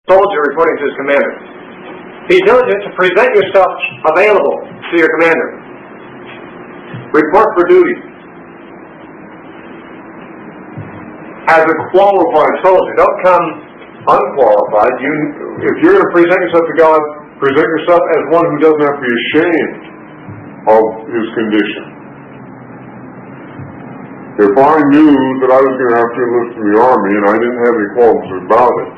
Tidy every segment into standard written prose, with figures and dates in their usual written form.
soldier reporting to his commander. Be diligent to present yourself available to your commander. Report for duty. As a qualified soldier. Don't come unqualified. If you're going to present yourself to God, present yourself as one who doesn't have to be ashamed of his condition. If I knew that I was going to have to enlist in the Army and I didn't have any qualms about it,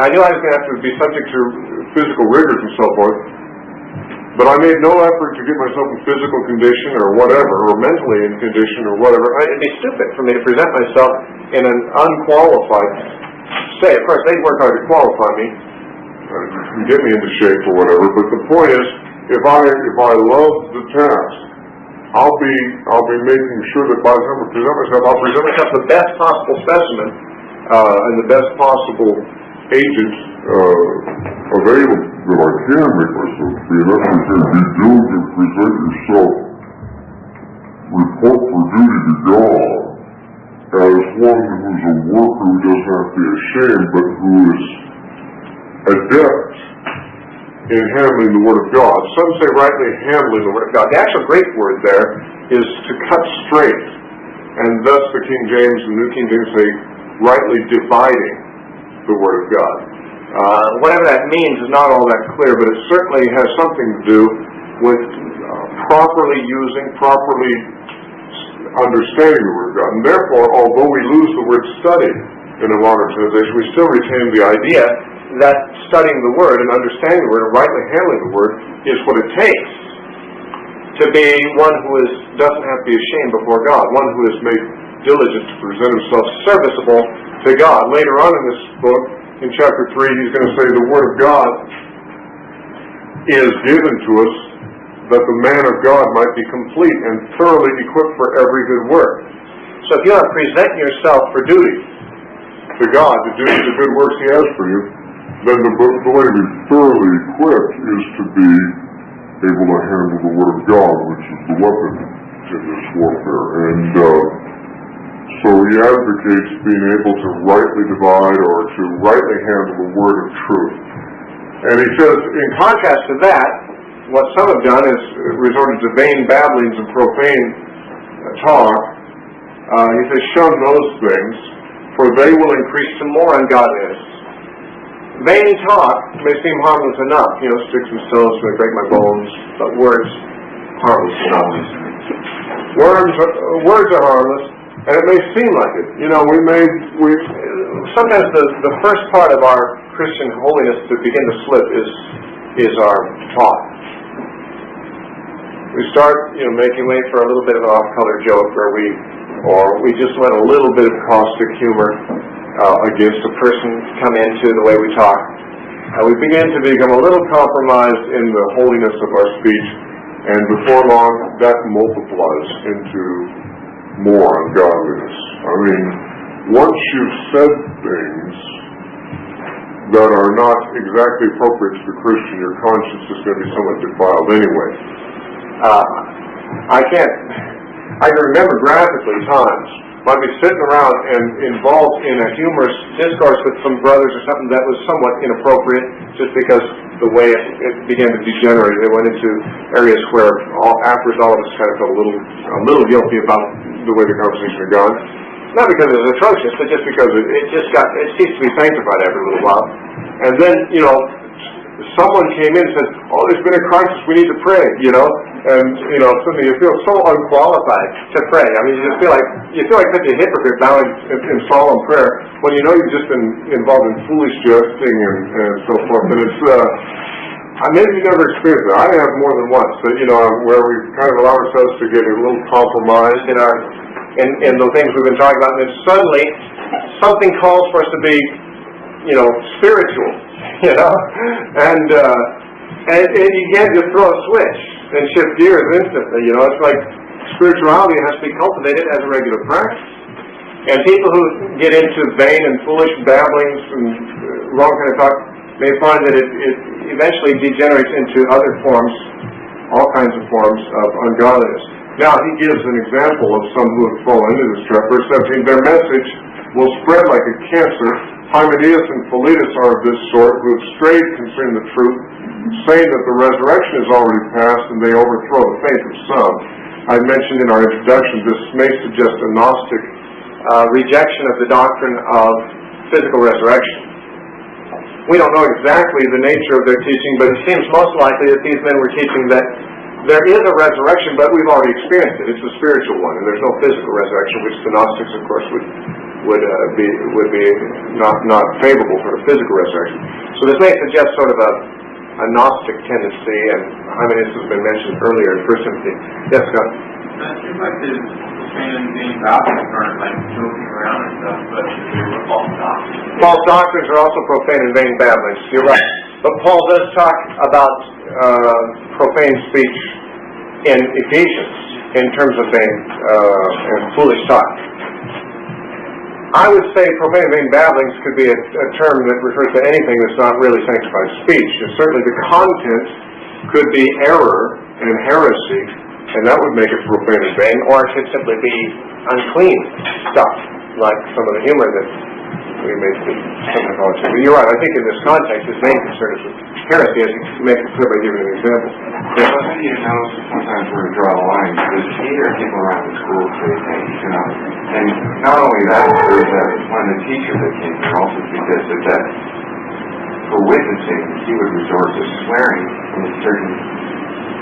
I knew I was going to have to be subject to physical rigors and so forth, but I made no effort to get myself in physical condition or whatever, or mentally in condition or whatever. It'd be stupid for me to present myself in an unqualified state. Of course, they'd work hard to qualify me, and get me into shape or whatever, but the point is, if I love the task, I'll be making sure that by the time I present myself, I'll present myself the best possible specimen and the best possible agent available that I can make myself be. And that's what I'm saying. Be diligent, present yourself, report for duty to God as one who's a worker who doesn't have to be ashamed, but who is adept in handling the Word of God. Some say rightly handling the Word of God. The actual Greek word there is to cut straight, and thus the King James and New King James say rightly dividing the Word of God. Whatever that means is not all that clear, but it certainly has something to do with properly using, properly understanding the Word of God. And therefore, although we lose the word study in a modern translation, we still retain the idea that studying the Word and understanding the Word and rightly handling the Word is what it takes to be one who doesn't have to be ashamed before God, one who is made diligent to present himself serviceable to God. Later on in this book, in chapter 3, he's going to say the Word of God is given to us that the man of God might be complete and thoroughly equipped for every good work. So if you want to present yourself for duty to God, to do the good works He has for you, then the way to be thoroughly equipped is to be able to handle the Word of God, which is the weapon in this warfare. And so he advocates being able to rightly divide or to rightly handle the Word of truth. And he says, in contrast to that, what some have done is resorted to vain babblings and profane talk. He says, shun those things, for they will increase some more ungodliness. Vain talk may seem harmless enough. Sticks and stones may break my bones, but words, harmless enough. Words are harmless, and it may seem like it. Sometimes the first part of our Christian holiness to begin to slip is our talk. We start, making way for a little bit of an off-color joke, or we just let a little bit of caustic humor against a person come into the way we talk. We begin to become a little compromised in the holiness of our speech, and before long, that multiplies into more ungodliness. Once you've said things that are not exactly appropriate to the Christian, your conscience is going to be somewhat defiled anyway. I can remember graphically times when I'd be sitting around and involved in a humorous discourse with some brothers or something that was somewhat inappropriate, just because the way it began to degenerate. They went into areas where afterwards all of us kind of felt a little guilty about the way the conversation had gone. Not because it was atrocious, but just because it ceased to be sanctified after a little while. And then, someone came in and said, "Oh, there's been a crisis, we need to pray," and suddenly you feel so unqualified to pray. You just feel like such a hypocrite bowing in solemn prayer when you've just been involved in foolish jesting and so forth. And it's maybe you've never experienced it. I have more than once, but where we kind of allow ourselves to get a little compromised in the things we've been talking about, and then suddenly something calls for us to be spiritual, and you can't just throw a switch and shift gears instantly. It's like spirituality has to be cultivated as a regular practice. And people who get into vain and foolish babblings and wrong kind of talk may find that it eventually degenerates into other forms, all kinds of forms of ungodliness. Now, he gives an example of some who have fallen into this trap. Verse 17, their message will spread like a cancer. Hymenaeus and Philetus are of this sort, who have strayed concerning the truth, saying that the resurrection is already past, and they overthrow the faith of some. I mentioned in our introduction, this may suggest a Gnostic rejection of the doctrine of physical resurrection. We don't know exactly the nature of their teaching, but it seems most likely that these men were teaching that there is a resurrection, but we've already experienced it. It's a spiritual one, and there's no physical resurrection, which the Gnostics, of course, would be not favorable for a physical resurrection. So this may suggest sort of a Gnostic tendency, and Hymenaeus has been mentioned earlier in 1 Timothy. Yes, Scott? That seems like the profane and vain babblings aren't like joking around and stuff, but they were false doctrines. False doctrines are also profane and vain babblings. You're right. But Paul does talk about profane speech in Ephesians in terms of vain and foolish talk. I would say profane and vain babblings could be a term that refers to anything that's not really sanctified speech. And certainly the content could be error and heresy, and that would make it profane and vain, or it could simply be unclean stuff, like some of the humor that we may see something called. But you're right, I think in this context, his main concern is with heresy, as you make it clear by giving an example. Yeah, I think you know sometimes where to draw the line, because you hear people around the school say things, you know, and not only that, there's one of the teachers that came here also suggested that for witnessing, he would resort to swearing in a certain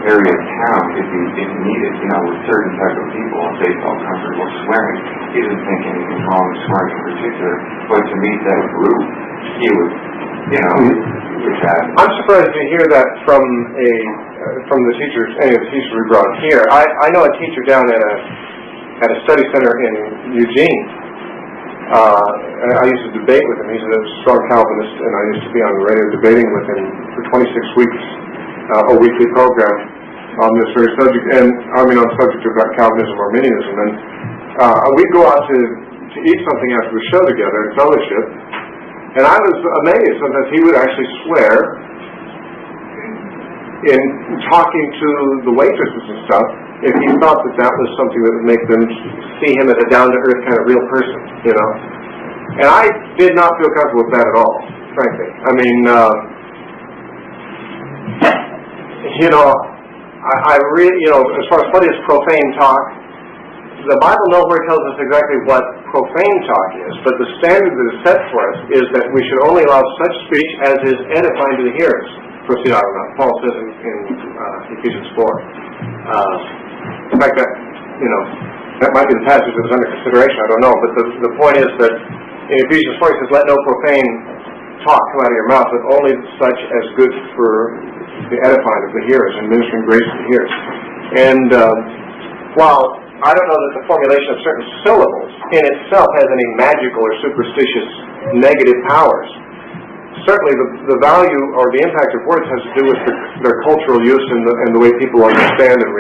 area of town if he needed, you know, with certain type of people, if they felt comfortable swearing. He didn't think anything wrong with swearing in particular, but to meet that group, he would, you know, would have. I'm surprised to hear that from the teachers, any of the teachers we brought here. I know a teacher down at a study center in Eugene. I used to debate with him. He's a strong Calvinist, and I used to be on the radio debating with him for 26 weeks. A weekly program on this very subject, and I mean on the subject about Calvinism, Arminianism, and we'd go out to eat something after the show together in fellowship, and I was amazed. Sometimes he would actually swear in talking to the waitresses and stuff if he thought that was something that would make them see him as a down-to-earth kind of real person, you know. And I did not feel comfortable with that at all, frankly. I mean, you know, I really, you know, as far as what is profane talk, the Bible nowhere tells us exactly what profane talk is, but the standard that is set for us is that we should only allow such speech as is edifying to the hearers. Proceed out of that. Paul says in Ephesians 4. In fact, that, you know, that might be the passage that was under consideration, I don't know, but the point is that in Ephesians 4 it says, let no profane talk come out of your mouth, but only such as good for the edifying of the hearers and ministering grace to the hearers. And while I don't know that the formulation of certain syllables in itself has any magical or superstitious negative powers, certainly the value or the impact of words has to do with their cultural use and the way people understand and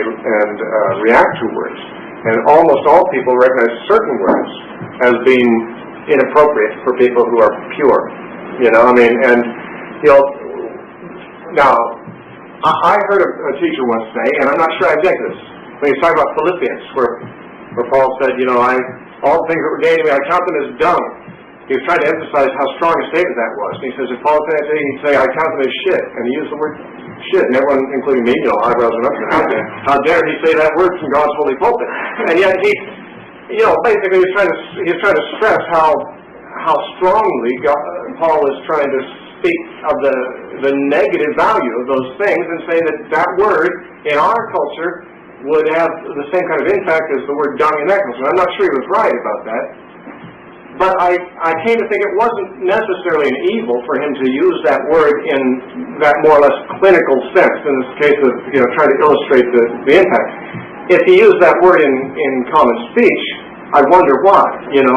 react to words. And almost all people recognize certain words as being inappropriate for people who are pure. You know, I mean, and, you know, now, I heard a teacher once say, and I'm not sure I object to this, when he's talking about Philippians, where Paul said, you know, all the things that were gained to me, I count them as dung. He was trying to emphasize how strong a statement that was. And he says, if Paul said that, he'd say, I count them as shit. And he used the word shit. And everyone, including me, you know, eyebrows went up. How dare he say that word from God's holy pulpit? And yet he, you know, basically he's trying to stress how strongly Paul is trying to speak of the negative value of those things and say that word in our culture would have the same kind of impact as the word dung and necklace. And I'm not sure he was right about that. But I came to think it wasn't necessarily an evil for him to use that word in that more or less clinical sense, in this case of, you know, trying to illustrate the impact. If he used that word in common speech, I wonder why. You know,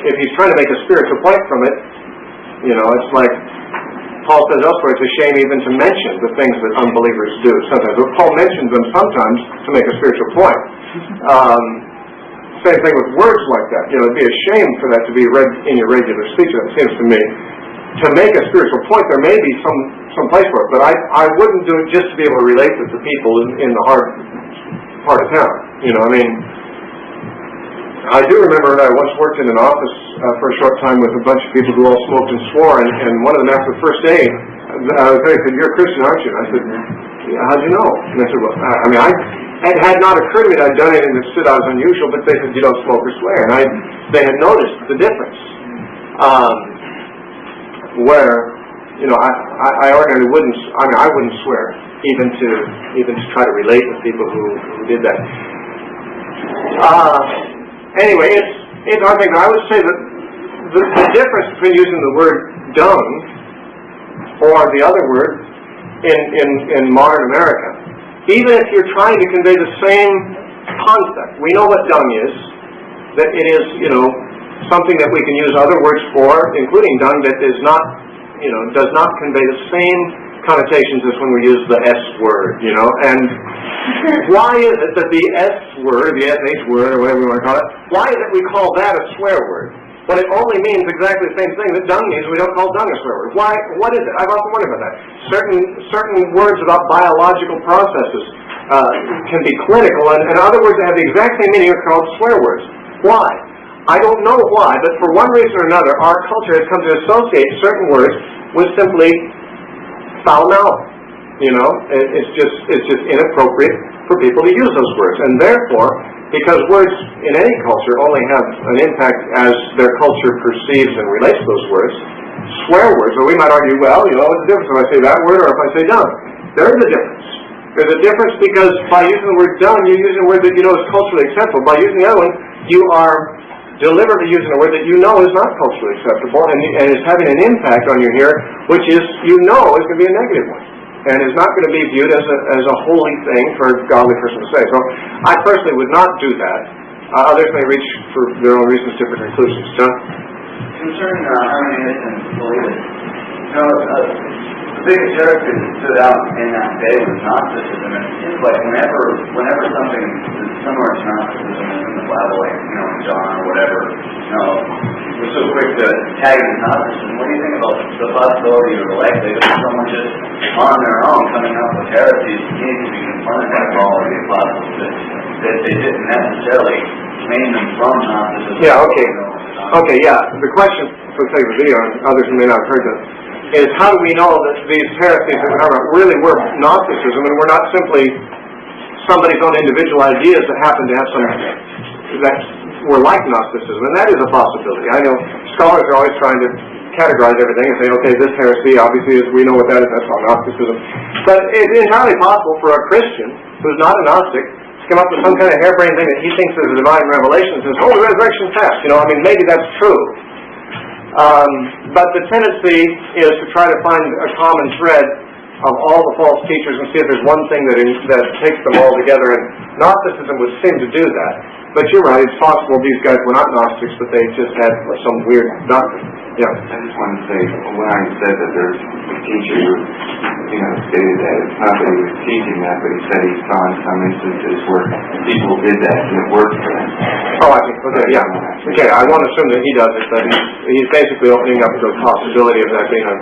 if he's trying to make a spiritual point from it, you know, it's like Paul says elsewhere, it's a shame even to mention the things that unbelievers do sometimes. But Paul mentions them sometimes to make a spiritual point. Same thing with words like that. You know, it'd be a shame for that to be read in your regular speech, it seems to me. To make a spiritual point, there may be some place for it, but I wouldn't do it just to be able to relate with the people in the hard part of town. You know, I mean, I do remember that I once worked in an office for a short time with a bunch of people who all smoked and swore, and one of them after the first day, they said, "You're a Christian, aren't you?" And I said, "Yeah, how'd you know?" And I said, "Well, it had not occurred to me that I'd done anything that stood out as unusual," but they said, "You don't smoke or swear." And they had noticed the difference. Where, I ordinarily wouldn't, I wouldn't swear, even to try to relate with people who did that. Anyway, it's hard thing. I would say that the difference between using the word dung or the other word in modern America, even if you're trying to convey the same concept, we know what dung is, that it is, something that we can use other words for, including dung, that is not, does not convey the same connotations as when we use the S word, and why is it that the S word, the SH word, or whatever we want to call it, why is it we call that a swear word? When it only means exactly the same thing that dung means, we don't call dung a swear word. Why? What is it? I've often wondered about that. Certain words about biological processes can be clinical, and other words that have the exact same meaning are called swear words. Why? I don't know why, but for one reason or another, our culture has come to associate certain words with simply foul mouth. It's just inappropriate for people to use those words, and therefore, because words in any culture only have an impact as their culture perceives and relates to those words, swear words, or we might argue, well, what's the difference if I say that word or if I say dung? There is a difference. There's a difference because by using the word dung, you're using a word that is culturally acceptable. By using the other one, you are deliberately using a word that is not culturally acceptable and is having an impact on your hearer, which is, is going to be a negative one, and is not going to be viewed as a holy thing for a godly person to say. So I personally would not do that. Others may reach, for their own reasons, different conclusions. John? Concerning hermeneutics and believers, the biggest heresy that stood out in that day was Gnosticism, and it seems like whenever something is similar to Gnosticism is in the Bible, like, John or whatever, we're so quick to tag it as Gnosticism. What do you think about the possibility or the likelihood of someone just on their own coming up with heresies needing to be confronted by Paul or the apostles that they didn't necessarily name them from Gnosticism? Yeah, okay. Okay, yeah. The question, for the sake of the video, and others who may not have heard this, is how do we know that these heresies that we're talking about really were Gnosticism and were not simply somebody's own individual ideas that happened to have some that were like Gnosticism? And that is a possibility. I know scholars are always trying to categorize everything and say, okay, this heresy obviously is, we know what that is, that's all Gnosticism. But it's entirely possible for a Christian who's not a Gnostic to come up with some kind of harebrained thing that he thinks is a divine revelation and says, oh, the resurrection's past. Maybe that's true. But the tendency is to try to find a common thread of all the false teachers and see if there's one thing that takes them all together, and Gnosticism would seem to do that. But you're right, it's possible these guys were not Gnostics, but they just had some weird doctrine. Yeah. I just want to say, when I said that there's a teacher who, stated that it's not that he was teaching that, but he said he saw in some instances where people did that and it worked for them. Oh, I think, okay, yeah. Okay, I won't assume that he does it, but he's basically opening up the possibility of that being a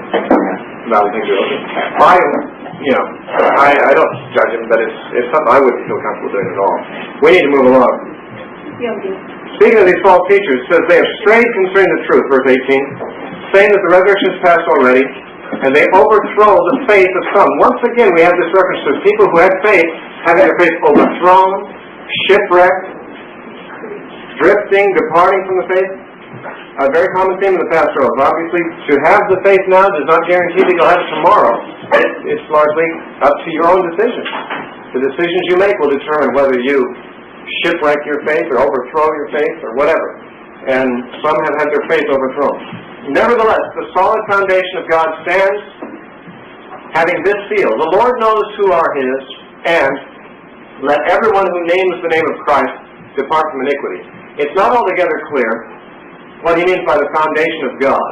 valid thing to do. I don't judge him, but it's something I wouldn't feel comfortable doing at all. We need to move along. Speaking of these false teachers, it says they have strayed concerning the truth, verse 18, saying that the resurrection is past already, and they overthrow the faith of some. Once again, we have this reference to people who had faith, having their faith overthrown, shipwrecked, drifting, departing from the faith. A very common theme in the pastoral. Obviously, to have the faith now does not guarantee that you'll have it tomorrow. It's largely up to your own decisions. The decisions you make will determine whether you shipwreck your faith or overthrow your faith or whatever. And some have had their faith overthrown. Nevertheless, the solid foundation of God stands, having this seal: the Lord knows who are His, and let everyone who names the name of Christ depart from iniquity. It's not altogether clear what he means by the foundation of God.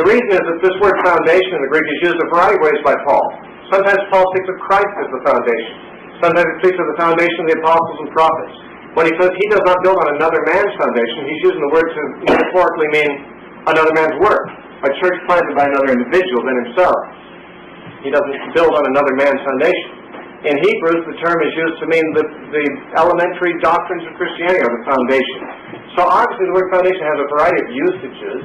The reason is that this word foundation in the Greek is used a variety of ways by Paul. Sometimes Paul speaks of Christ as the foundation. Sometimes he speaks of the foundation of the apostles and prophets. When he says he does not build on another man's foundation, he's using the word to metaphorically mean another man's work, a church planted by another individual than himself. He doesn't build on another man's foundation. In Hebrews, the term is used to mean the elementary doctrines of Christianity, or the foundation. So obviously the word foundation has a variety of usages.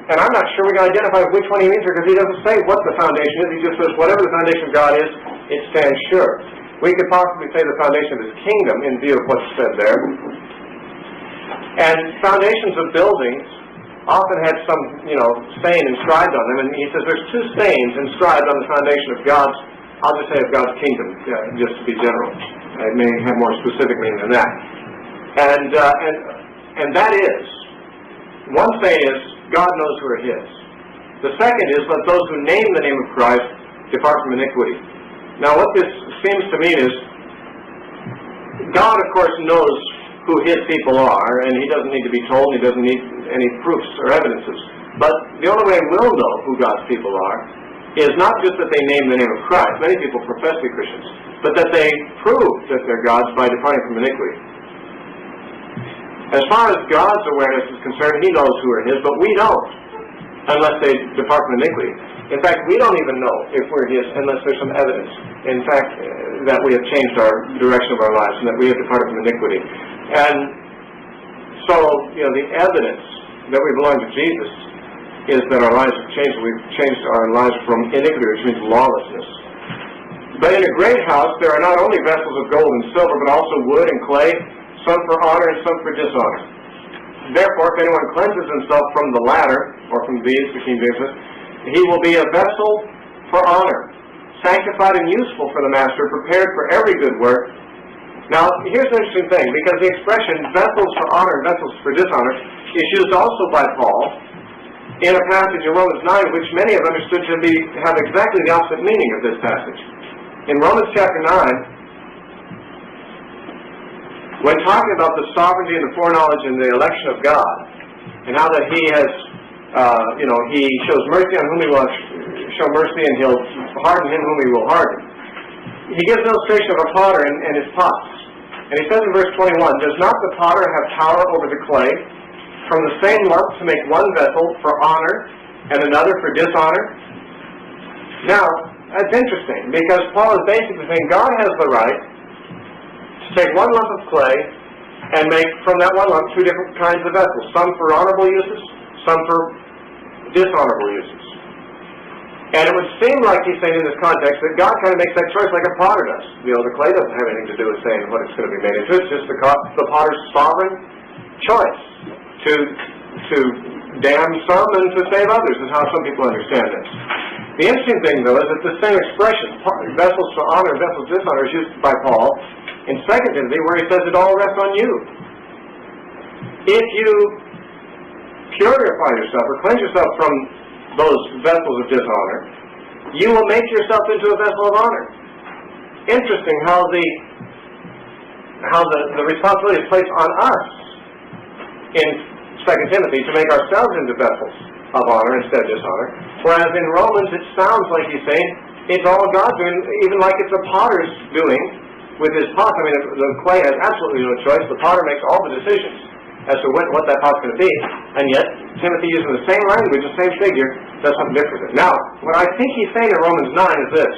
And I'm not sure we can identify which one he means here, because he doesn't say what the foundation is. He just says whatever the foundation of God is, it stands sure. We could possibly say the foundation of his kingdom in view of what's said there. And foundations of buildings often had some, saying inscribed on them. And he says there's two sayings inscribed on the foundation of God's, I'll just say of God's kingdom, just to be general. It may have more specific meaning than that. And that is, one saying is, God knows who are his. The second is, let those who name the name of Christ depart from iniquity. Now what this seems to mean is, God of course knows who his people are, and he doesn't need to be told, he doesn't need any proofs or evidences. But the only way we'll know who God's people are is not just that they name the name of Christ, many people profess to be Christians, but that they prove that they're God's by departing from iniquity. As far as God's awareness is concerned, he knows who are his, but we don't, unless they depart from iniquity. In fact, we don't even know if we're his unless there's some evidence, in fact, that we have changed our direction of our lives and that we have departed from iniquity. And so, the evidence that we belong to Jesus is that our lives have changed. We've changed our lives from iniquity, which means lawlessness. But in a great house, there are not only vessels of gold and silver, but also wood and clay, some for honor and some for dishonor. Therefore, if anyone cleanses himself from the latter, or from these, the King James says, he will be a vessel for honor, sanctified and useful for the master, prepared for every good work. Now, here's an interesting thing, because the expression vessels for honor and vessels for dishonor is used also by Paul in a passage in Romans 9, which many have understood to have exactly the opposite meaning of this passage. In Romans chapter 9, when talking about the sovereignty and the foreknowledge and the election of God, and how that he has, he shows mercy on whom he will show mercy, and he'll harden him whom he will harden. He gives an illustration of a potter and his pots. And he says in verse 21, does not the potter have power over the clay, from the same lump to make one vessel for honor and another for dishonor? Now, that's interesting, because Paul is basically saying God has the right to take one lump of clay and make from that one lump two different kinds of vessels, some for honorable uses, some for dishonorable uses. And it would seem like he's saying in this context that God kind of makes that choice like a potter does. The clay doesn't have anything to do with saying what it's going to be made into. It's just the potter's sovereign choice to damn some and to save others, is how some people understand this. The interesting thing, though, is that the same expression, vessels for honor and vessels for dishonor, is used by Paul in 2 Timothy, where he says it all rests on you. If you purify yourself or cleanse yourself from those vessels of dishonor, you will make yourself into a vessel of honor. Interesting how the responsibility is placed on us in 2 Timothy to make ourselves into vessels of honor instead of dishonor. Whereas in Romans it sounds like he's saying it's all God doing, even like it's a potter's doing with his pot. I mean, the clay has absolutely no choice. The potter makes all the decisions as to what that pot's going to be. And yet, Timothy, using the same language, the same figure, does something different. Now, what I think he's saying in Romans 9 is this.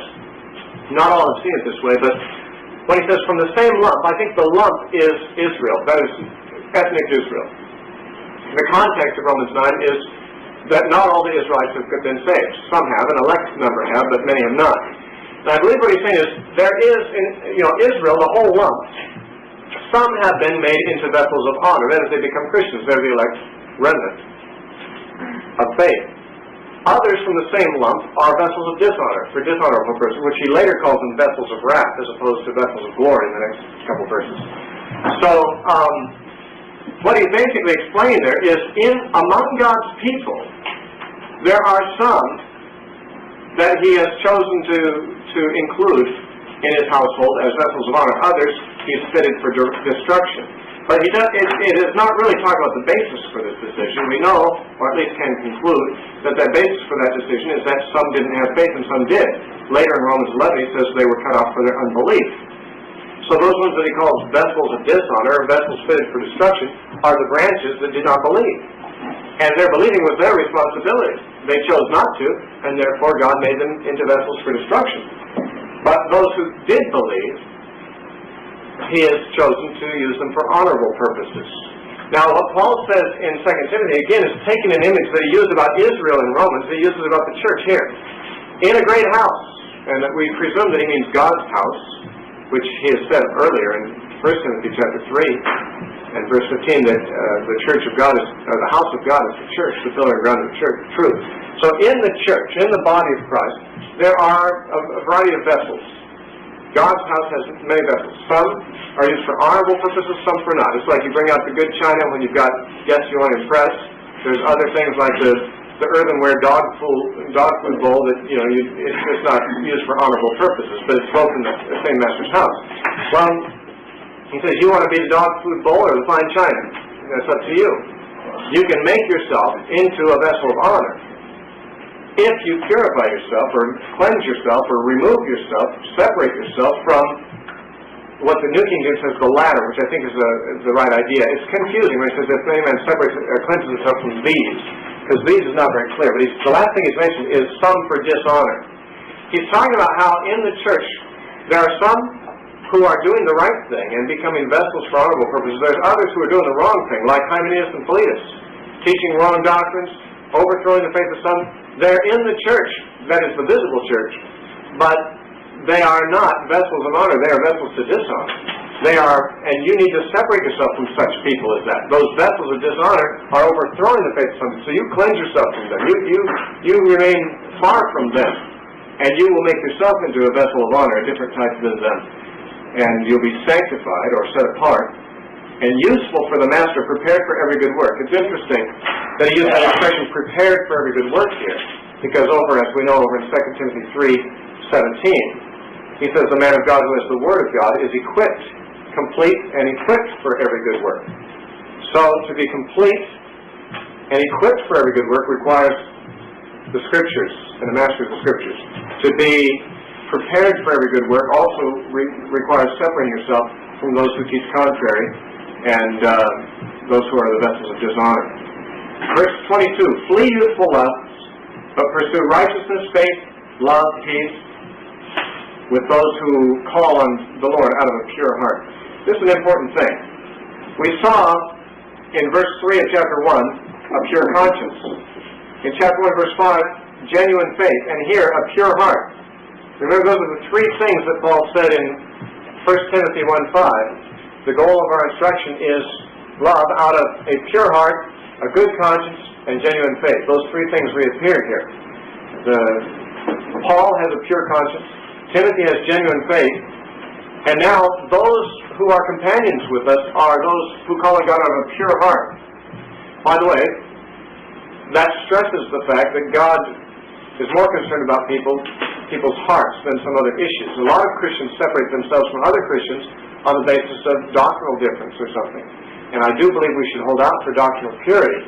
Not all have seen it this way, but when he says from the same lump, I think the lump is Israel. That is ethnic Israel. The context of Romans 9 is that not all the Israelites have been saved. Some have, an elect number have, but many have not. And I believe what he's saying is, there is, Israel, the whole lump, some have been made into vessels of honor. That is, they become Christians. They're the elect remnant of faith. Others from the same lump are vessels of dishonor, for dishonorable persons, which he later calls them vessels of wrath, as opposed to vessels of glory in the next couple verses. So, what he's basically explaining there is, among God's people, there are some that he has chosen to include in his household as vessels of honor. Others he's fitted for destruction. But it is not really talking about the basis for this decision. We know, or at least can conclude, that the basis for that decision is that some didn't have faith and some did. Later in Romans 11 he says they were cut off for their unbelief. So those ones that he calls vessels of dishonor, or vessels fitted for destruction, are the branches that did not believe. And their believing was their responsibility. They chose not to, and therefore God made them into vessels for destruction. But those who did believe, he has chosen to use them for honorable purposes. Now, what Paul says in 2 Timothy, again, is taking an image that he used about Israel in Romans, he uses about the church here. In a great house, and that we presume that he means God's house, which he has said earlier in 1 Timothy chapter 3 and verse 15, that the church of God is, the house of God is the church, the pillar and ground of the church, truth. So in the church, in the body of Christ, there are a variety of vessels. God's house has many vessels. Some are used for honorable purposes, some for not. It's like you bring out the good china when you've got guests you want to impress. There's other things like the earthenware dog food bowl that, it's not used for honorable purposes, but it's both in the same master's house. Well, he says, you want to be the dog food bowl or the fine china? That's up to you. You can make yourself into a vessel of honor if you purify yourself or cleanse yourself or remove yourself, separate yourself from what the New King James says the latter, which I think is the right idea. It's confusing when it says if any man separates or cleanses himself from these, because these is not very clear. But the last thing he's mentioned is some for dishonor. He's talking about how in the church there are some who are doing the right thing and becoming vessels for honorable purposes. There's others who are doing the wrong thing, like Hymenaeus and Philetus, teaching wrong doctrines, overthrowing the faith of some. They're in the church, that is the visible church, but they are not vessels of honor. They are vessels to dishonor. And you need to separate yourself from such people as that. Those vessels of dishonor are overthrowing the faith of some. So you cleanse yourself from them. You remain far from them, and you will make yourself into a vessel of honor, a different type than them. And you'll be sanctified or set apart and useful for the master, prepared for every good work. It's interesting that he used that expression, prepared for every good work here, because as we know over in 2 Timothy 3:17, he says the man of God who has the Word of God is equipped, complete and equipped for every good work. So to be complete and equipped for every good work requires the Scriptures and the master of the Scriptures. To be prepared for every good work also requires separating yourself from those who teach contrary and those who are the vessels of dishonor. Verse 22, flee youthful lusts, but pursue righteousness, faith, love, peace, with those who call on the Lord out of a pure heart. This is an important thing. We saw in verse 3 of chapter 1 a pure conscience. In chapter 1 verse 5, genuine faith, and here a pure heart. Remember, those are the three things that Paul said in 1 Timothy 1:5. The goal of our instruction is love out of a pure heart, a good conscience, and genuine faith. Those three things reappear here. Paul has a pure conscience, Timothy has genuine faith, and now those who are companions with us are those who call on God out of a pure heart. By the way, that stresses the fact that God is more concerned about people's hearts than some other issues. A lot of Christians separate themselves from other Christians on the basis of doctrinal difference or something. And I do believe we should hold out for doctrinal purity,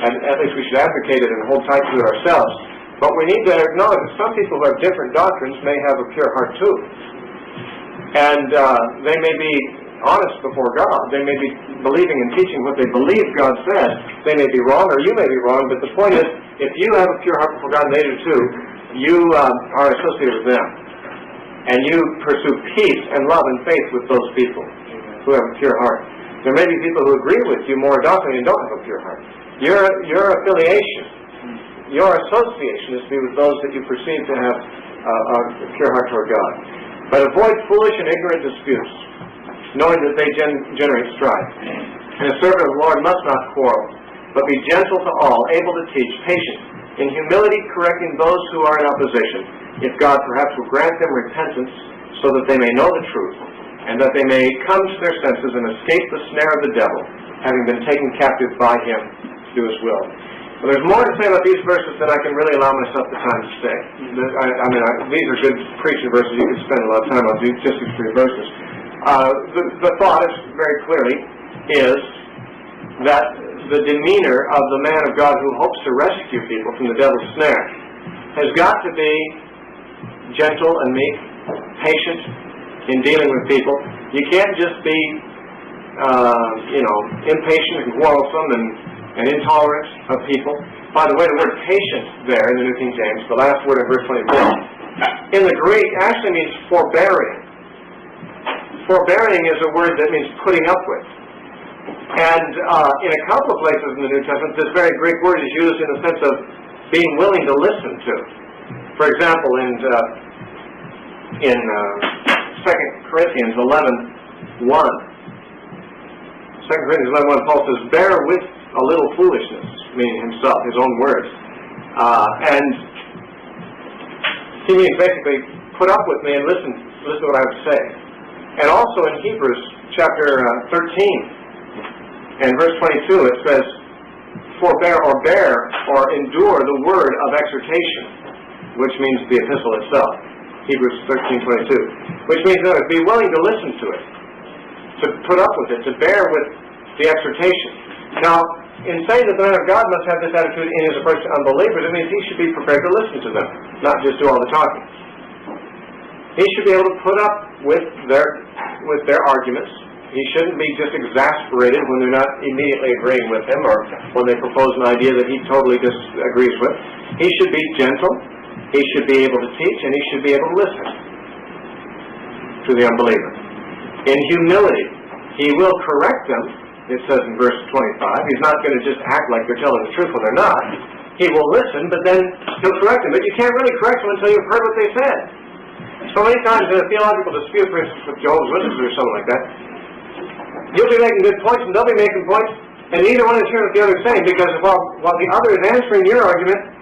and at least we should advocate it and hold tight to it ourselves. But we need to acknowledge that some people who have different doctrines may have a pure heart too. And they may be honest before God. They may be believing and teaching what they believe God says. They may be wrong, or you may be wrong, but the point is, if you have a pure heart before God, and they do too, you are associated with them. And you pursue peace and love and faith with those people who have a pure heart. There may be people who agree with you more doctrinally and don't have a pure heart. Your affiliation, your association is to be with those that you perceive to have a pure heart toward God. But avoid foolish and ignorant disputes, knowing that they generate strife. And a servant of the Lord must not quarrel, but be gentle to all, able to teach, patient, in humility correcting those who are in opposition, if God perhaps will grant them repentance, so that they may know the truth, and that they may come to their senses and escape the snare of the devil, having been taken captive by him to do his will. Well, there's more to say about these verses than I can really allow myself the time to say. These are good preaching verses. You could spend a lot of time on just these three verses. The thought is very clearly is that the demeanor of the man of God who hopes to rescue people from the devil's snare has got to be gentle and meek, patient in dealing with people. You can't just be, impatient and quarrelsome and intolerant of people. By the way, the word patient there in the New King James, the last word in verse 24, in the Greek actually means forbearing. Forbearing is a word that means putting up with. And in a couple of places in the New Testament, this very Greek word is used in the sense of being willing to listen to. For example, in 2 Corinthians 11:1, 2 Corinthians 11:1, Paul says, "Bear with a little foolishness," meaning himself, his own words. And he means basically, put up with me and listen to what I have to say. And also in Hebrews chapter 13 and verse 22, it says, "Forbear or bear or endure the word of exhortation," which means the epistle itself. Hebrews 13:22, which means be willing to listen to it, to put up with it, to bear with the exhortation. Now, in saying that the man of God must have this attitude in his approach to unbelievers, it means he should be prepared to listen to them, not just do all the talking. He should be able to put up with their arguments. He shouldn't be just exasperated when they're not immediately agreeing with him or when they propose an idea that he totally disagrees with. He should be gentle. He should be able to teach, and he should be able to listen to the unbeliever. In humility, he will correct them, it says in verse 25. He's not going to just act like they're telling the truth when they're not. He will listen, but then he'll correct them. But you can't really correct them until you've heard what they said. So many times in a theological dispute, for instance, with Jehovah's Witnesses or something like that, you'll be making good points, and they'll be making points, and neither one is hearing what the other is saying, because while the other is answering your argument,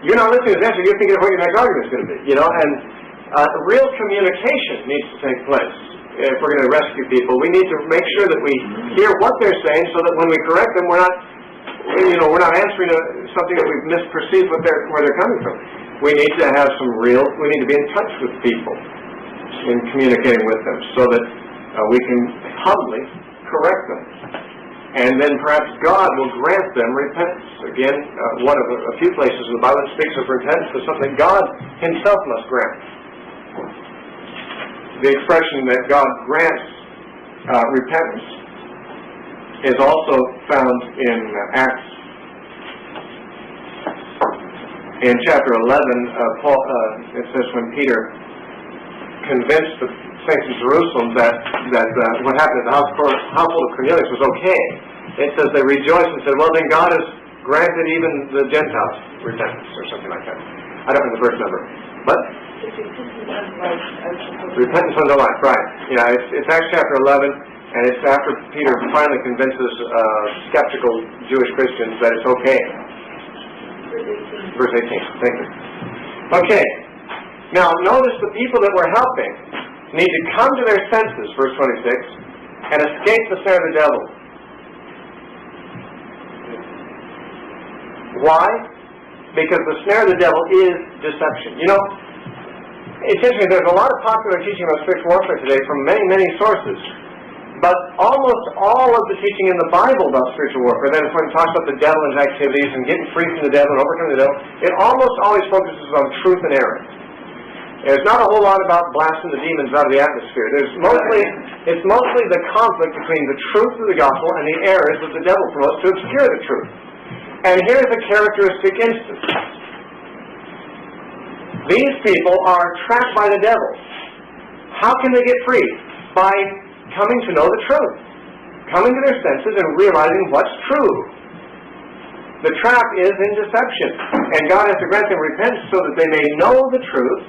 you're not listening to his answer, you're thinking of what your next argument is going to be, and real communication needs to take place. If we're going to rescue people, we need to make sure that we hear what they're saying, so that when we correct them, we're not answering something that we've misperceived where they're coming from. We need to have we need to be in touch with people in communicating with them, so that we can humbly correct them. And then perhaps God will grant them repentance. Again, one of a few places in the Bible that speaks of repentance is something God himself must grant. The expression that God grants repentance is also found in Acts. In chapter 11, it says when Peter convinced the saints in Jerusalem that what happened at the household of Cornelius was okay, it says they rejoiced and said, "Well, then God has granted even the Gentiles repentance," or something like that. I don't know the verse number. But repentance unto life, right. Yeah, it's Acts chapter 11, and it's after Peter finally convinces skeptical Jewish Christians that it's okay. Verse 18, thank you. Okay, now notice the people that we're helping need to come to their senses, verse 26, and escape the snare of the devil. Why? Because the snare of the devil is deception. It's interesting, there's a lot of popular teaching about spiritual warfare today from many, many sources. But almost all of the teaching in the Bible about spiritual warfare, then when it talks about the devil and his activities and getting free from the devil and overcoming the devil, it almost always focuses on truth and error. There's not a whole lot about blasting the demons out of the atmosphere. It's mostly the conflict between the truth of the gospel and the errors that the devil promotes to obscure the truth. And here's a characteristic instance. These people are trapped by the devil. How can they get free? By coming to know the truth. Coming to their senses and realizing what's true. The trap is in deception. And God has to grant them repentance so that they may know the truth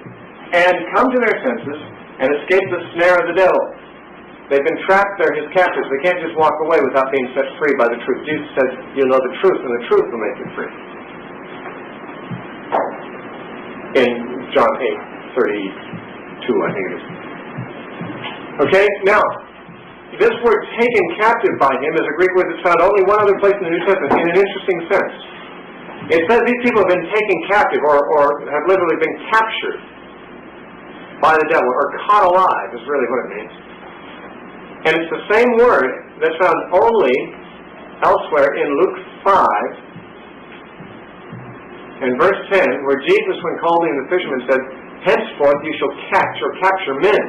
and come to their senses and escape the snare of the devil. They've been trapped, they're his captives. They can't just walk away without being set free by the truth. Jesus says, you'll know the truth, and the truth will make you free. In John 8:32, I think it is. Okay, now, this word taken captive by him is a Greek word that's found only one other place in the New Testament in an interesting sense. It says these people have been taken captive or have literally been captured by the devil, or caught alive is really what it means. And it's the same word that's found only elsewhere in Luke 5 and verse 10, where Jesus, when calling the fishermen, said, "Henceforth you shall catch or capture men."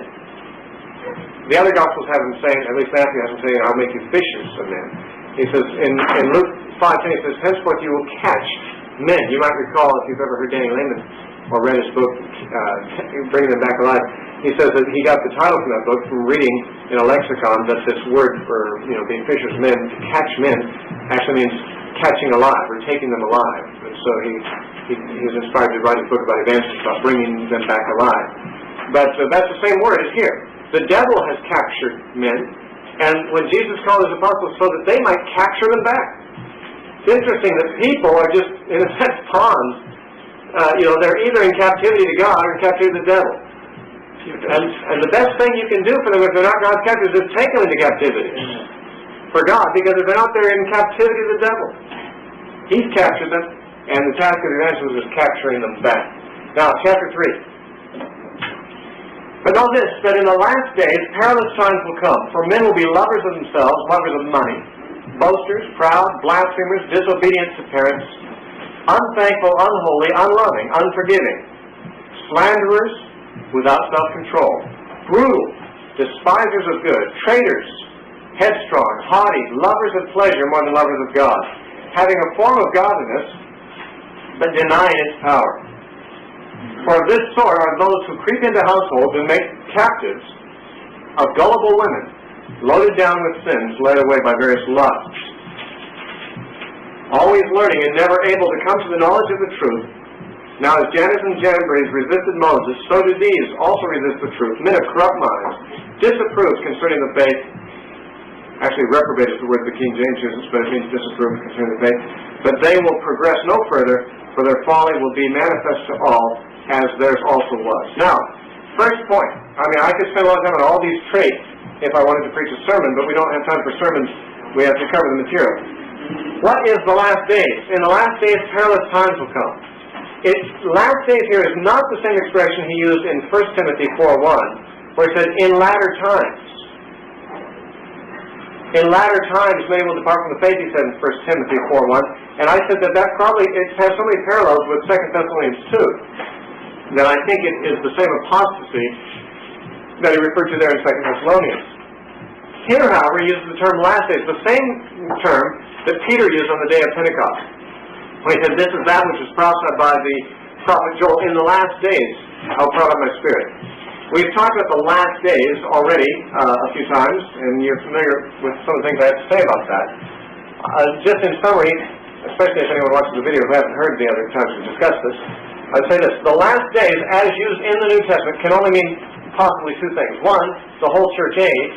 The other Gospels have him saying, at least Matthew has him saying, "I'll make you fishers of men." He says in Luke 5:10, it says, henceforth you will catch men. You might recall, if you've ever heard Danny Lehman or read his book, Bringing Them Back Alive, he says that he got the title from that book from reading in a lexicon that this word for, being fishers of men, to catch men, actually means catching alive, or taking them alive. And so he was inspired to write a book about evangelism, about bringing them back alive. But that's the same word as here. The devil has captured men, and when Jesus called his apostles so that they might capture them back. It's interesting that people are just, in a sense, pawns. They're either in captivity to God or in captivity to the devil. And the best thing you can do for them if they're not God's captives is take them into captivity for God, because if they're not, they're in captivity to the devil. He's captured them, and the task of the evangelist is capturing them back. Now, chapter 3. But know this, that in the last days perilous times will come, for men will be lovers of themselves, lovers of money, boasters, proud, blasphemers, disobedient to parents, unthankful, unholy, unloving, unforgiving, slanderers, without self-control, brutal, despisers of good, traitors, headstrong, haughty, lovers of pleasure more than lovers of God, having a form of godliness, but denying its power. For of this sort are those who creep into households and make captives of gullible women, loaded down with sins, led away by various lusts, always learning and never able to come to the knowledge of the truth. Now as Jannes and Jambres resisted Moses, so did these also resist the truth, men of corrupt minds, disapproved concerning the faith. Actually, reprobate is the word the King James uses, but it means disapproved concerning the faith. But they will progress no further, for their folly will be manifest to all, as theirs also was. Now, first point. I could spend a long time on all these traits if I wanted to preach a sermon, but we don't have time for sermons. We have to cover the material. What is the last days? In the last days, perilous times will come. Last days here is not the same expression he used in 1 Timothy 4:1, where he said, in latter times. In latter times, many will depart from the faith, he said in 1 Timothy 4:1. And I said that probably has so many parallels with 2 Thessalonians 2, that I think it is the same apostasy that he referred to there in 2 Thessalonians. Here, however, he uses the term last days, the same term that Peter used on the day of Pentecost, when he said, this is that which was prophesied by the prophet Joel. In the last days, I'll pour out my Spirit. We've talked about the last days already a few times, and you're familiar with some of the things I have to say about that. Just in summary, especially if anyone watches the video who hasn't heard the other times we discussed this, I'd say this. The last days, as used in the New Testament, can only mean possibly two things. One, the whole church age,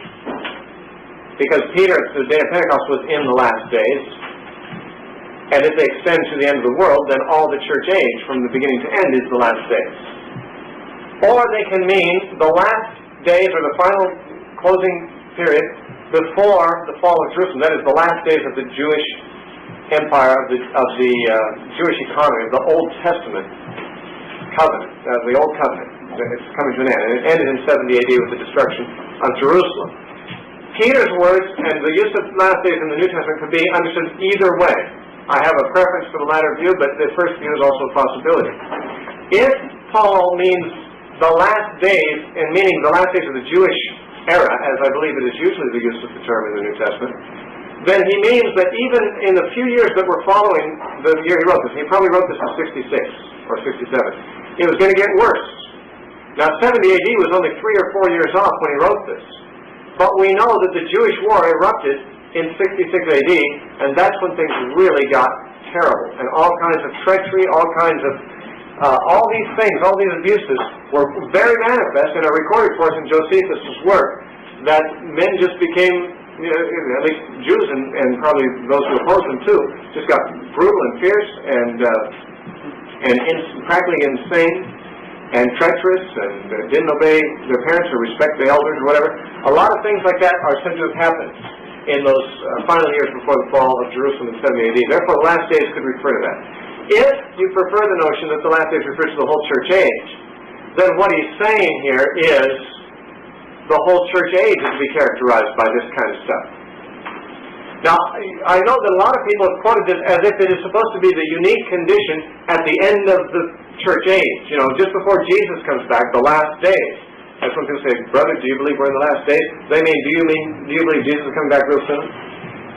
because Peter, the day of Pentecost, was in the last days. And if they extend to the end of the world, then all the church age, from the beginning to end, is the last days. Or they can mean the last days, or the final closing period, before the fall of Jerusalem. That is the last days of the Jewish empire, of the Jewish economy, of the Old Testament covenant, the Old Covenant. It's coming to an end. And it ended in 70 AD with the destruction of Jerusalem. Peter's words and the use of last days in the New Testament can be understood either way. I have a preference for the latter view, but the first view is also a possibility. If Paul means the last days, and meaning the last days of the Jewish era, as I believe it is usually the use of the term in the New Testament, then he means that even in the few years that were following the year he wrote this, he probably wrote this in 66 or 67, it was going to get worse. Now 70 AD was only 3 or 4 years off when he wrote this. But we know that the Jewish war erupted in 66 AD, and that's when things really got terrible. And all kinds of treachery, all kinds of, all these things, all these abuses were very manifest and are recorded for us in Josephus' work, that men just became, at least Jews and probably those who opposed them too, just got brutal and fierce and practically insane and treacherous, and didn't obey their parents or respect the elders or whatever. A lot of things like that are said to have happened in those final years before the fall of Jerusalem in 70 AD. Therefore, the last days could refer to that. If you prefer the notion that the last days refers to the whole church age, then what he's saying here is the whole church age is to be characterized by this kind of stuff. Now, I know that a lot of people have quoted this as if it is supposed to be the unique condition at the end of the church age, just before Jesus comes back, the last days. That's when people say, brother, do you believe we're in the last days? They mean, do you believe Jesus is coming back real soon?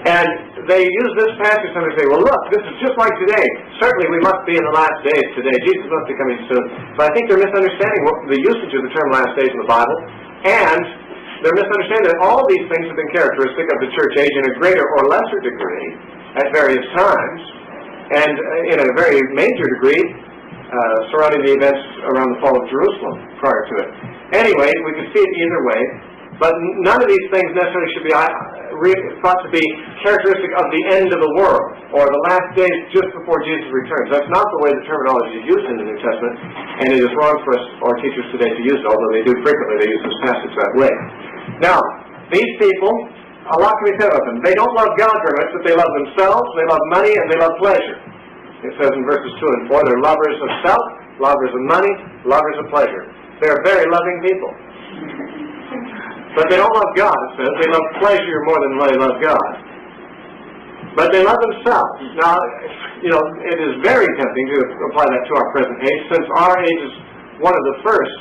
And they use this passage and they say, well, look, this is just like today. Certainly we must be in the last days today. Jesus must be coming soon. But I think they're misunderstanding the usage of the term last days in the Bible, and they're misunderstanding that all these things have been characteristic of the church age in a greater or lesser degree at various times, and in a very major degree surrounding the events around the fall of Jerusalem prior to it. Anyway, we can see it either way, but none of these things necessarily should be thought to be characteristic of the end of the world or the last days just before Jesus returns. That's not the way the terminology is used in the New Testament, and it is wrong for us or teachers today to use it, although they do frequently. They use this passage that way. Now, these people, a lot can be said about them. They don't love God very much, but they love themselves, they love money, and they love pleasure. It says in verses 2 and 4, they're lovers of self, lovers of money, lovers of pleasure. They're very loving people. But they don't love God, it says. They love pleasure more than they love God. But they love themselves. Now, it is very tempting to apply that to our present age, since our age is one of the first,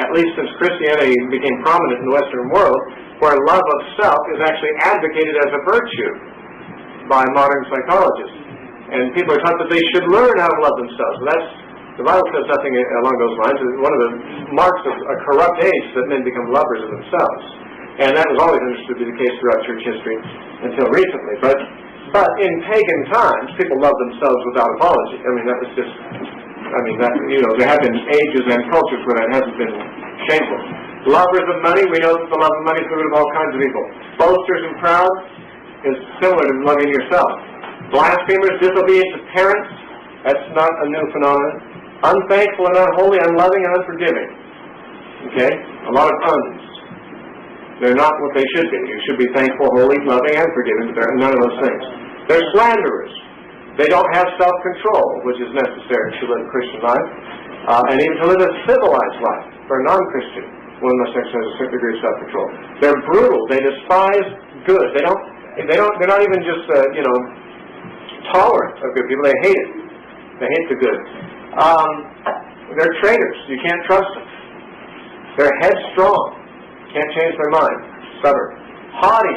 at least since Christianity became prominent in the Western world, where love of self is actually advocated as a virtue by modern psychologists. And people are taught that they should learn how to love themselves. And the Bible says nothing along those lines. It's one of the marks of a corrupt age that men become lovers of themselves. And that was always understood to be the case throughout church history until recently. But in pagan times, people loved themselves without apology. That was just, there have been ages and cultures where that hasn't been shameful. Lovers of money, we know that the love of money is the root of all kinds of evil. Boasters and proud is similar to loving yourself. Blasphemers, disobedient to parents, that's not a new phenomenon. Unthankful and unholy, unloving and unforgiving. Okay? A lot of uns. They're not what they should be. You should be thankful, holy, loving, and forgiving, but they're none of those things. They're slanderers. They don't have self-control, which is necessary to live a Christian life, and even to live a civilized life. For a non-Christian, one must exercise a certain degree of self-control. They're brutal. They despise good. They're not even just, tolerant of good people. They hate it. They hate the good. They're traitors. You can't trust them. They're headstrong. Can't change their mind. Stubborn. Haughty.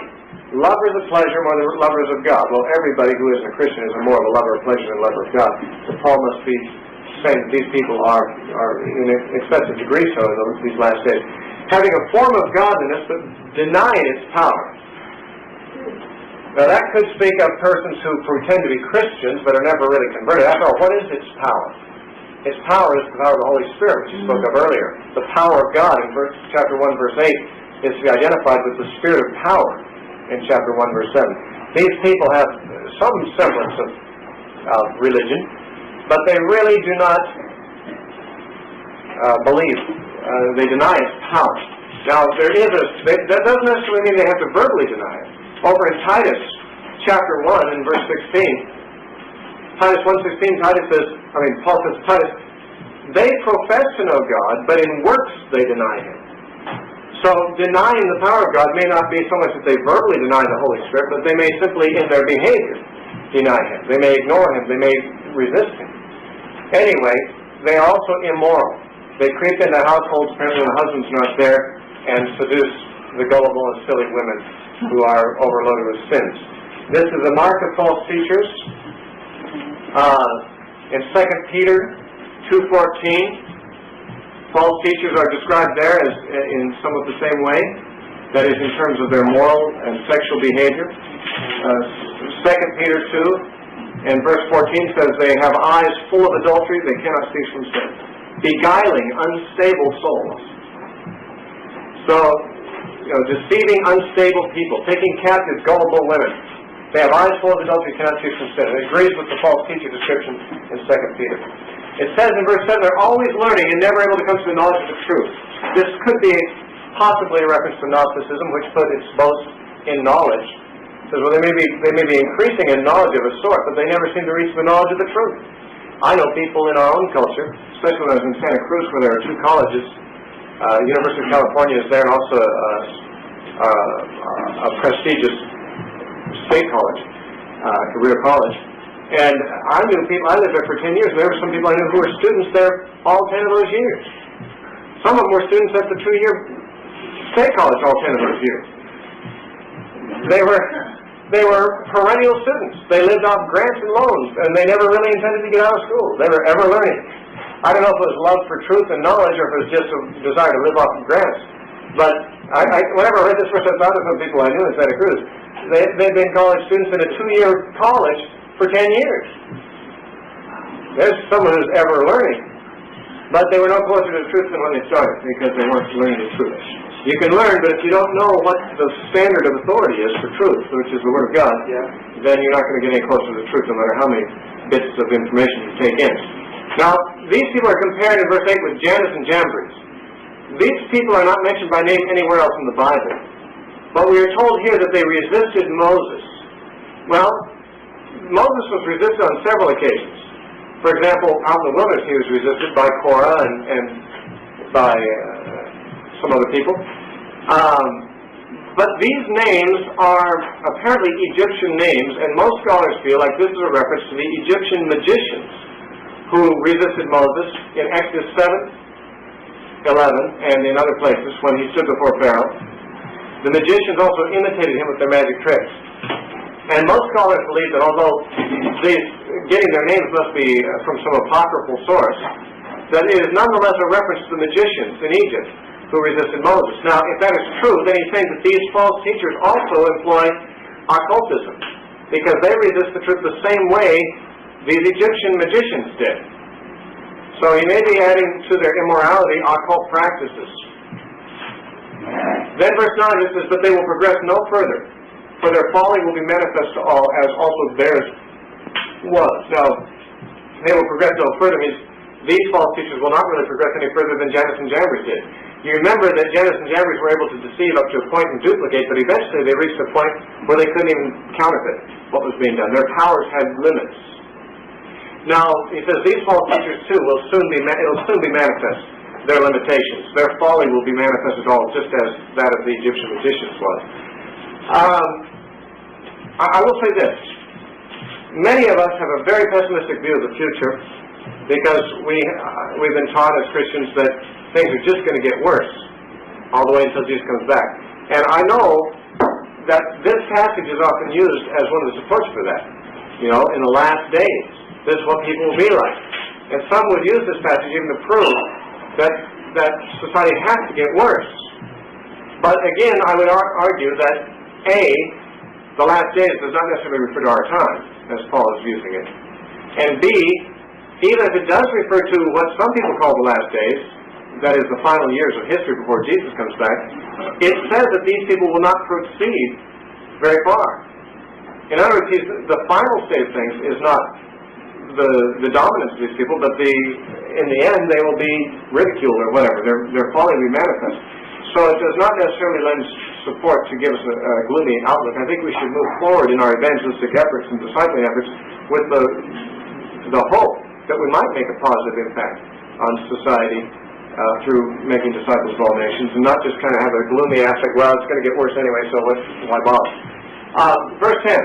Lovers of pleasure more than lovers of God. Well, everybody who isn't a Christian is more of a lover of pleasure than a lover of God. So Paul must be saying that these people are in an excessive degree so in these last days. Having a form of godliness but denying its power. Now that could speak of persons who pretend to be Christians but are never really converted. After all, what is its power? Its power is the power of the Holy Spirit, which you spoke of earlier. The power of God in chapter 1, verse 8 is to be identified with the spirit of power in chapter 1, verse 7. These people have some semblance of religion, but they really do not believe. They deny its power. Now, that doesn't necessarily mean they have to verbally deny it. Over in Titus, chapter 1, in verse 16, Titus 1:16, Paul says to Titus, they profess to know God, but in works they deny Him. So, denying the power of God may not be so much that they verbally deny the Holy Spirit, but they may simply, in their behavior, deny Him. They may ignore Him. They may resist Him. Anyway, they are also immoral. They creep into households apparently when the husband's not there and seduce the gullible and silly women who are overloaded with sins. This is a mark of false teachers. In 2 Peter 2:14, false teachers are described there as in somewhat the same way, that is in terms of their moral and sexual behavior. 2 Peter 2 and verse 14 says they have eyes full of adultery, they cannot cease from sin. Beguiling unstable souls. So, deceiving unstable people, taking captive gullible women. They have eyes full of adultery, cannot cease from sin. It agrees with the false teacher description in 2 Peter. It says in verse 7, they're always learning and never able to come to the knowledge of the truth. This could be possibly a reference to Gnosticism, which put its boast in knowledge. It says, well, they may be increasing in knowledge of a sort, but they never seem to reach the knowledge of the truth. I know people in our own culture, especially when I was in Santa Cruz, where there are two colleges. University of California is there, and also a prestigious state college, career college. And I knew people, I lived there for 10 years, and there were some people I knew who were students there all 10 of those years. Some of them were students at the 2-year state college all 10 of those years. They were They were perennial students. They lived off grants and loans, and they never really intended to get out of school. They were ever learning. I don't know if it was love for truth and knowledge, or if it was just a desire to live off of grants. But whenever I read this verse, I thought of some people I knew in Santa Cruz. They'd been college students in a 2-year college for 10 years. There's someone who's ever learning. But they were no closer to the truth than when they started, because they weren't learning the truth. You can learn, but if you don't know what the standard of authority is for truth, which is the Word of God, then you're not going to get any closer to the truth, no matter how many bits of information you take in. Now, these people are compared in verse 8 with Jannes and Jambres. These people are not mentioned by name anywhere else in the Bible. But we are told here that they resisted Moses. Well, Moses was resisted on several occasions. For example, out in the wilderness he was resisted by Korah and by some other people. But these names are apparently Egyptian names, and most scholars feel like this is a reference to the Egyptian magicians who resisted Moses in Exodus 7, 11, and in other places when he stood before Pharaoh. The magicians also imitated him with their magic tricks. And most scholars believe that although getting their names must be from some apocryphal source, that it is nonetheless a reference to the magicians in Egypt who resisted Moses. Now, if that is true, then he's saying that these false teachers also employ occultism, because they resist the truth the same way these Egyptian magicians did. So he may be adding to their immorality occult practices. Then verse 9 it says, "But they will progress no further, for their folly will be manifest to all, as also theirs was." Now, they will progress no further means these false teachers will not really progress any further than Jannes and Jambres did. You remember that Jannes and Jambres were able to deceive up to a point and duplicate, but eventually they reached a point where they couldn't even counterfeit what was being done. Their powers had limits. Now, he says these false teachers too will soon be manifest, their limitations. Their folly will be manifested all, just as that of the Egyptian magicians was. I will say this. Many of us have a very pessimistic view of the future because we've been taught as Christians that things are just going to get worse all the way until Jesus comes back. And I know that this passage is often used as one of the supports for that. You know, in the last days, this is what people will be like. And some would use this passage even to prove that society has to get worse. But again, I would argue that the last days does not necessarily refer to our time, as Paul is using it. And B, even if it does refer to what some people call the last days, that is the final years of history before Jesus comes back, it says that these people will not proceed very far. In other words, the final state of things is not the dominance of these people, but in the end they will be ridiculed or whatever. Their folly will be manifest. So it does not necessarily lend support to give us a gloomy outlook. I think we should move forward in our evangelistic efforts and discipling efforts with the hope that we might make a positive impact on society through making disciples of all nations, and not just kind of have a gloomy aspect, well, it's going to get worse anyway, so why bother? Verse 10.